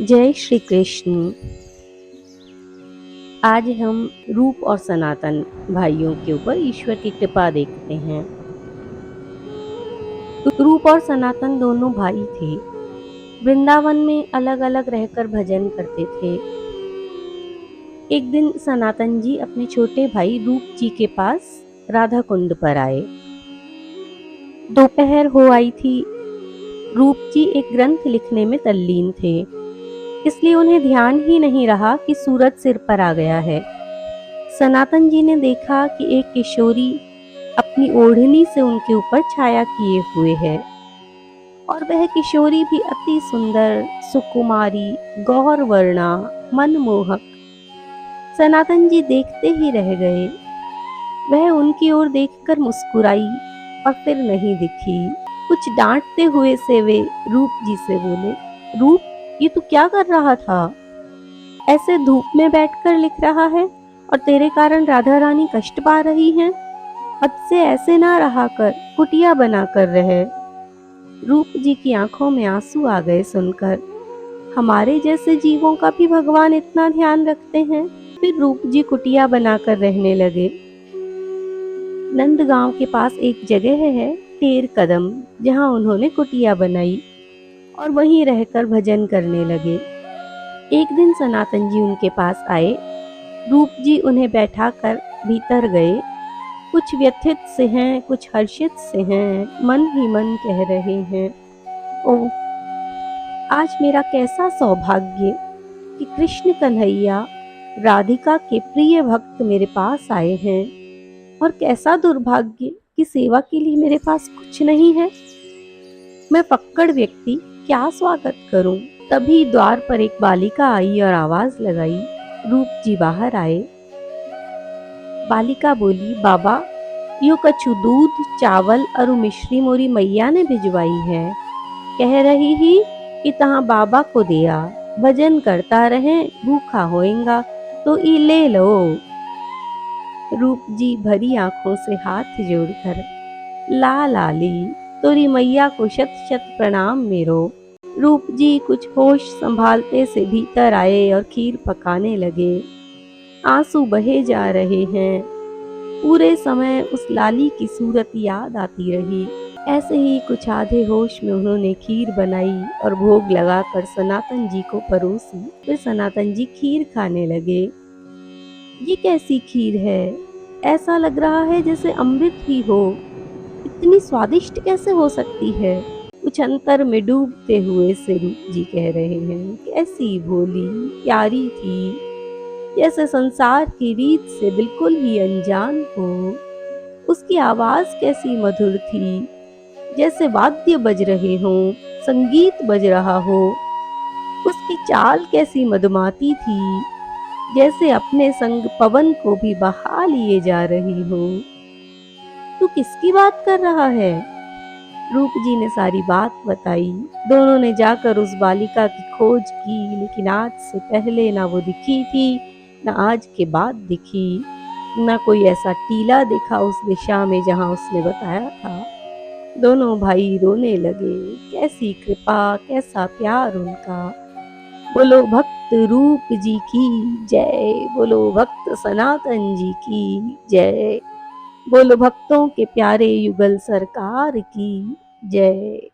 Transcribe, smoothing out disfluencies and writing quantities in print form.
जय श्री कृष्ण। आज हम रूप और सनातन भाइयों के ऊपर ईश्वर की कृपा देखते हैं। रूप और सनातन दोनों भाई थे। वृंदावन में अलग अलग रहकर भजन करते थे। एक दिन सनातन जी अपने छोटे भाई रूप जी के पास राधा कुंड पर आए। दोपहर हो आई थी। रूप जी एक ग्रंथ लिखने में तल्लीन थे, इसलिए उन्हें ध्यान ही नहीं रहा कि सूरज सिर पर आ गया है। सनातन जी ने देखा कि एक किशोरी अपनी ओढ़नी से उनके ऊपर छाया किए हुए है और वह किशोरी भी अति सुंदर, सुकुमारी, गौर वर्णा, मनमोहक। सनातन जी देखते ही रह गए। वह उनकी ओर देखकर मुस्कुराई और फिर नहीं दिखी। कुछ डांटते हुए से वे रूप जी से बोले, रूप, ये तू क्या कर रहा था? ऐसे धूप में बैठकर लिख रहा है और तेरे कारण राधा रानी कष्ट पा रही हैं। हद से ऐसे ना रहा कर, कुटिया बना कर रहे। रूप जी की आंखों में आंसू आ गए सुनकर। हमारे जैसे जीवों का भी भगवान इतना ध्यान रखते हैं। फिर रूप जी कुटिया बनाकर रहने लगे। नंदगांव के पास एक जगह है, तेर कदम, जहां उन्होंने कुटिया बनाई और वहीं रहकर भजन करने लगे। एक दिन सनातन जी उनके पास आए। रूप जी उन्हें बैठाकर भीतर गए। कुछ व्यथित से हैं, कुछ हर्षित से हैं, मन ही मन कह रहे हैं, ओह, आज मेरा कैसा सौभाग्य कि कृष्ण कन्हैया, राधिका के प्रिय भक्त मेरे पास आए हैं, और कैसा दुर्भाग्य कि सेवा के लिए मेरे पास कुछ नहीं है। मैं फक्कड़ व्यक्ति क्या स्वागत करूं? तभी द्वार पर एक बालिका आई और आवाज लगाई। रूप जी बाहर आए। बालिका बोली, बाबा, यो कछु दूध, चावल और मिश्री मोरी मैया ने भिजवाई है। कह रही ही कि तहां बाबा को दिया, भजन करता रहे, भूखा होएगा तो ई ले लो। रूप जी भरी आंखों से हाथ जोड़कर, ला लाली, तोरी मैया को शत शत प्रणाम मेरो। रूप जी कुछ होश संभालते से भीतर आए और खीर पकाने लगे। आंसू बहे जा रहे हैं। पूरे समय उस लाली की सूरत याद आती रही। ऐसे ही कुछ आधे होश में उन्होंने खीर बनाई और भोग लगाकर सनातन जी को परोसी। फिर सनातन जी खीर खाने लगे। ये कैसी खीर है? ऐसा लग रहा है जैसे अमृत ही हो। इतनी स्वादिष्ट कैसे हो सकती है? कुछ अंतर में डूबते हुए से रूप जी कह रहे हैं, कैसी भोली प्यारी थी, जैसे संसार की रीत से बिल्कुल ही अनजान हो। उसकी आवाज कैसी मधुर थी, जैसे वाद्य बज रहे हों, संगीत बज रहा हो। उसकी चाल कैसी मधुमाती थी, जैसे अपने संग पवन को भी बहा लिए जा रही हो। तू किसकी बात कर रहा है? रूप जी ने सारी बात बताई। दोनों ने जाकर उस बालिका की खोज की, लेकिन आज से पहले ना वो दिखी थी, ना आज के बाद दिखी। ना कोई ऐसा टीला दिखा उस दिशा में जहां उसने बताया था। दोनों भाई रोने लगे। कैसी कृपा, कैसा प्यार उनका। बोलो भक्त रूप जी की जय, बोलो भक्त सनातन जी की जय, बोलो भक्तों के प्यारे युगल सरकार की जय।